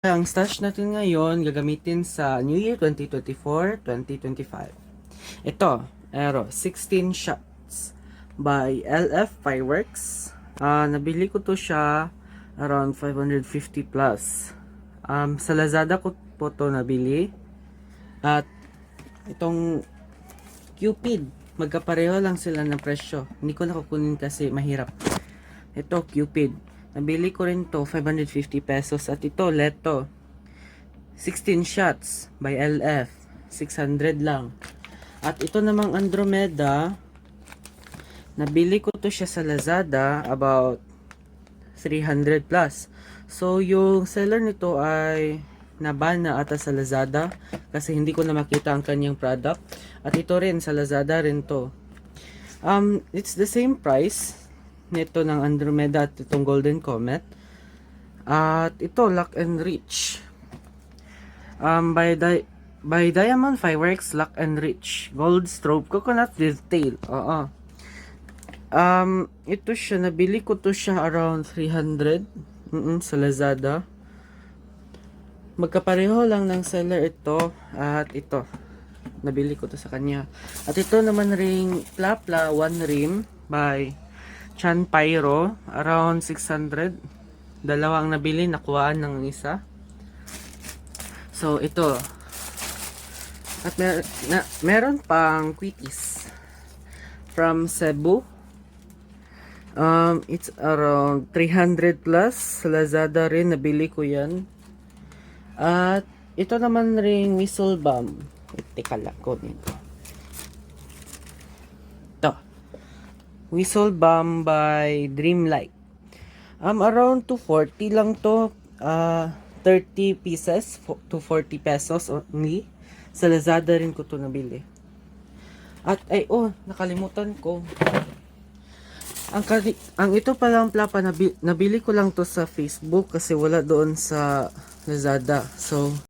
Ang stash natin ngayon gagamitin sa New Year 2024-2025. Ito, Aero 16 shots by LF Fireworks. Nabili ko to siya around 550 plus. Sa Lazada ko po to nabili. At itong Cupid, magkapareho lang sila ng presyo. Hindi ko nakukunin kasi mahirap. Ito, Cupid. Nabili ko rin to 550 pesos. At ito, Leto 16 shots by LF 600 lang. At ito namang Andromeda, nabili ko to siya sa Lazada about 300 plus. So yung seller nito ay nabana ata sa Lazada kasi hindi ko na makita ang kanyang product. At ito rin sa Lazada rin to. It's the same price nito ng Andromeda at itong Golden Comet. At ito, Lock and Reach. By Diamond Fireworks, Lock and Reach. Gold strobe, coconut with tail. Oo. Ito siya, nabili ko to siya around 300 sa Lazada. Magkapareho lang ng seller ito at ito. Nabili ko to sa kanya. At ito naman ring Plapla One Rim by Chan Pyro, around 600. Dalawa ang nabili, nakuhaan ng isa. So ito. At meron pang quickies from Cebu. It's around 300 plus. Sa Lazada rin, nabili ko yan. At ito naman ring whistle bomb. Teka lang, kunin ko. Ito. Whistle bomb by Dreamlight. Around 240 lang to. 30 pieces to 40 pesos only. Sa Lazada rin ko to nabili. At nakalimutan ko. Ang ito palang plapa, nabili ko lang to sa Facebook kasi wala doon sa Lazada. So